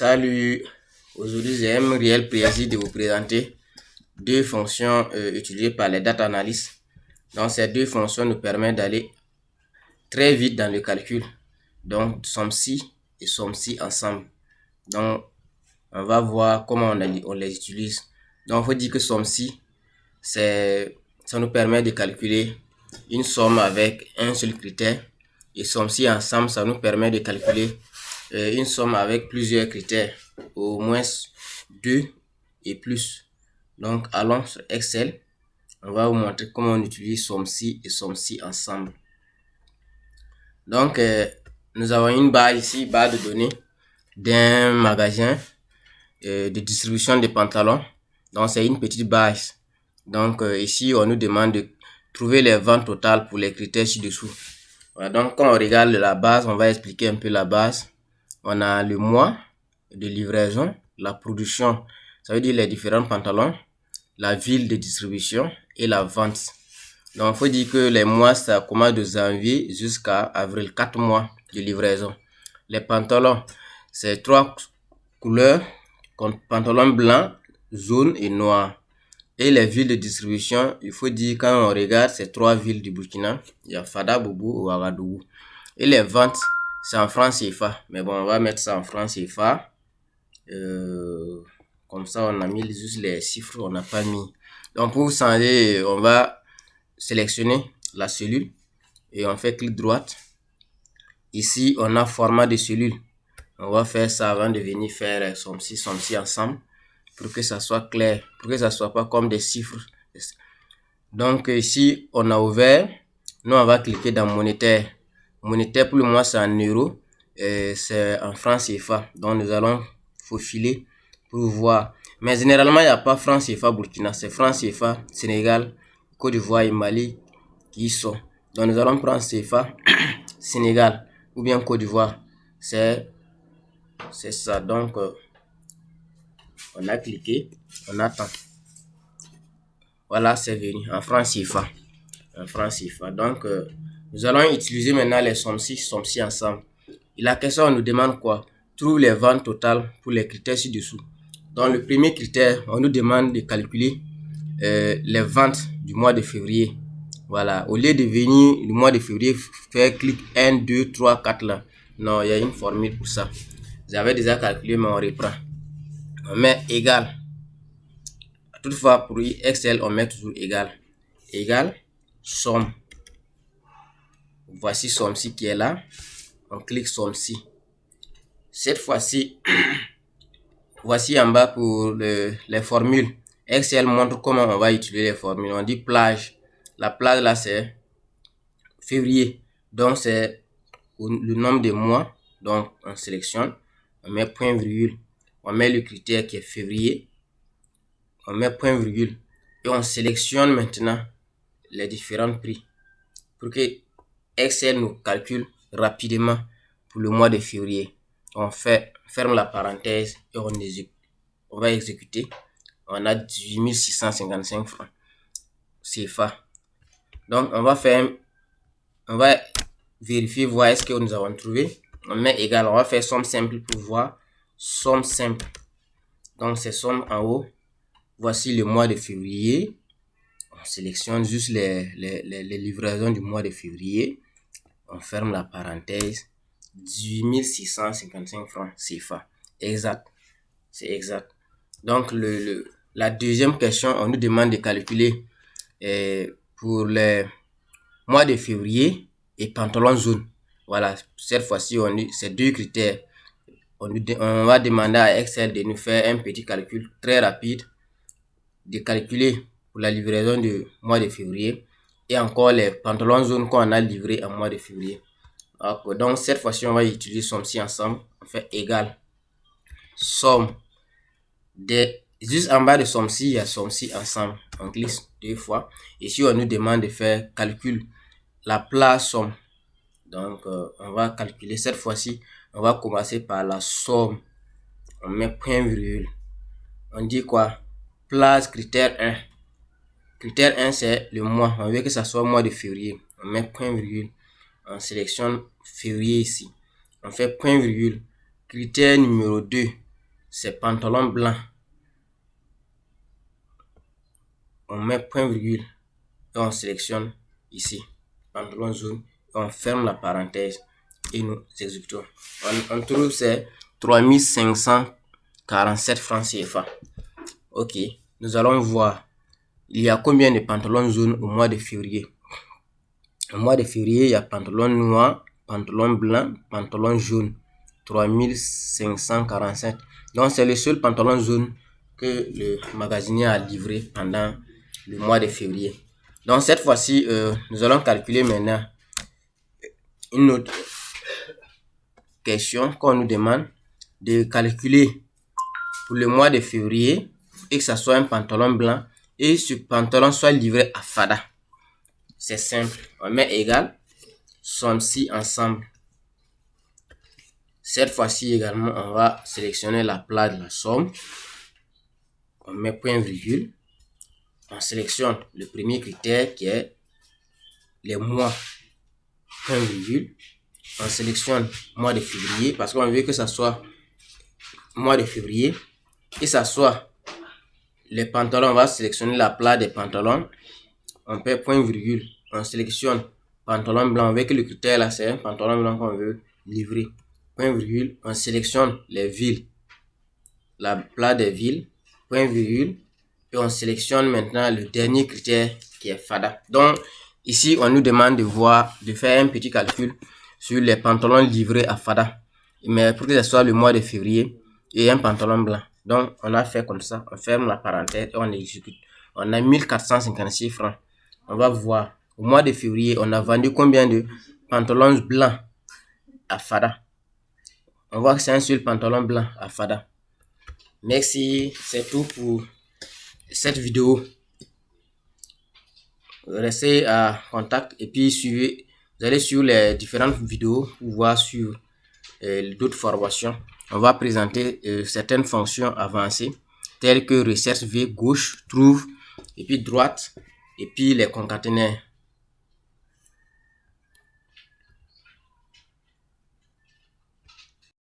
Salut, aujourd'hui j'ai un réel plaisir de vous présenter deux fonctions utilisées par les data analysts. Donc ces deux fonctions nous permettent d'aller très vite dans le calcul. Donc SUMC et SUMC ensemble. Donc on va voir comment on les utilise. Donc il faut dire que SUMC, ça nous permet de calculer une somme avec un seul critère. Et SUMC ensemble, ça nous permet de calculer une somme avec plusieurs critères, au moins 2 et plus. Donc allons sur Excel, on va vous montrer comment on utilise SUMC et SUMC ensemble. Donc nous avons une barre ici, barre de données d'un magasin de distribution de pantalons. Donc c'est une petite barre. Donc ici on nous demande de trouver les ventes totales pour les critères ci-dessous. Voilà, donc quand on regarde la base, on va expliquer un peu la base. On a le mois de livraison, la production, ça veut dire les différents pantalons, la ville de distribution et la vente. Donc il faut dire que les mois, ça commence de janvier jusqu'à avril, 4 mois de livraison. Les pantalons, c'est 3 couleurs, pantalon blanc, jaune et noir. Et les villes de distribution, il faut dire quand on regarde ces 3 villes du Burkina, il y a Fada, Boubou ou Ouagadougou. Et les ventes, c'est en francs CFA. Mais bon, on va mettre ça en francs CFA. Comme ça, on a mis juste les chiffres, on n'a pas mis. Donc pour changer, on va sélectionner la cellule et on fait clic droite. Ici, on a format de cellule. On va faire ça avant de venir faire SUMC ensemble, pour que ça soit clair, pour que ça soit pas comme des chiffres. Donc ici on a ouvert, nous on va cliquer dans monétaire. Monétaire pour le mois c'est en euros, c'est en francs CFA. Donc nous allons faufiler pour voir. Mais généralement il n'y a pas francs CFA Burkina, c'est francs CFA Sénégal, Côte d'Ivoire et Mali qui sont. Donc nous allons prendre CFA Sénégal ou bien Côte d'Ivoire. C'est ça. Donc on a cliqué, on attend. Voilà, c'est venu en francs CFA. En francs CFA. Donc, nous allons utiliser maintenant les SUMC ensemble. Et la question, on nous demande quoi? Trouve les ventes totales pour les critères ci-dessous. Donc, le premier critère, on nous demande de calculer les ventes du mois de février. Voilà, au lieu de venir le mois de février, faire clic 1, 2, 3, 4 là. Non, il y a une formule pour ça. J'avais déjà calculé, mais on reprend. On met égal. Toutefois, pour Excel, on met toujours égal. Égal, somme. Voici SUMC qui est là. On clique SUMC. Cette fois-ci, voici en bas pour les formules. Excel montre comment on va utiliser les formules. On dit plage. La plage là, c'est février. Donc, c'est le nombre de mois. Donc, on sélectionne. On met point virgule. On met le critère qui est février. On met point virgule et on sélectionne maintenant les différents prix pour que Excel nous calcule rapidement pour le mois de février. On ferme la parenthèse et on va exécuter. On a 18 655 francs CFA. Donc on va vérifier, voir est-ce que nous avons trouvé. On met égal, on va faire somme simple pour voir somme simple. Donc c'est somme en haut. Voici le mois de février. On sélectionne juste les livraisons du mois de février. On ferme la parenthèse. 18 655 francs CFA. Exact. C'est exact. Donc, la deuxième question, on nous demande de calculer pour les mois de février et pantalon jaune. Voilà. Cette fois-ci, c'est deux critères. On va demander à Excel de nous faire un petit calcul très rapide, de calculer pour la livraison du mois de février et encore les pantalons jaunes qu'on a livrés en mois de février. Donc cette fois-ci on va utiliser SUMC ensemble. On fait égal somme juste en bas de SUMC, il y a SUMC ensemble. On clique deux fois. Ici on nous demande de faire calcul la place somme. Donc on va calculer cette fois-ci. On va commencer par la somme. On met point virgule. On dit quoi? Place critère 1. Critère 1, c'est le mois. On veut que ça soit le mois de février. On met point virgule. On sélectionne février ici. On fait point virgule. Critère numéro 2. c'est pantalon blanc. On met point virgule et on sélectionne ici pantalon jaune. On ferme la parenthèse et nous exécutons. On trouve c'est 3547 francs CFA. Ok, nous allons voir il y a combien de pantalons jaunes au mois de février. Au mois de février, il y a pantalon noir, pantalon blanc, pantalon jaune. 3547. Donc c'est le seul pantalon jaune que le magasinier a livré pendant le mois de février. Donc cette fois-ci, nous allons calculer maintenant une autre question qu'on nous demande de calculer pour le mois de février et que ça soit un pantalon blanc et ce pantalon soit livré à Fada. C'est simple, on met égal, somme-ci ensemble. Cette fois-ci également, on va sélectionner la place de la somme. On met point virgule. On sélectionne le premier critère qui est les mois. Point virgule. On sélectionne mois de février parce qu'on veut que ça soit mois de février et ça soit les pantalons. On va sélectionner la place des pantalons. On fait point virgule. On sélectionne pantalon blanc. On veut que le critère là c'est un pantalon blanc qu'on veut livrer. Point virgule, on sélectionne les villes, la place des villes, point virgule, et on sélectionne maintenant le dernier critère qui est Fada. Donc ici on nous demande de faire un petit calcul sur les pantalons livrés à Fada, mais pour que ce soit le mois de février et un pantalon blanc. Donc on a fait comme ça, on ferme la parenthèse et on exécute. On a 1456 francs. On va voir au mois de février on a vendu combien de pantalons blancs à Fada. On voit que c'est un seul pantalon blanc à Fada. Merci, c'est tout pour cette vidéo. Restez à contact et puis suivez, vous allez sur les différentes vidéos pour voir sur d'autres formations. On va présenter certaines fonctions avancées telles que recherche V, gauche, trouve, et puis droite, et puis les concaténaires.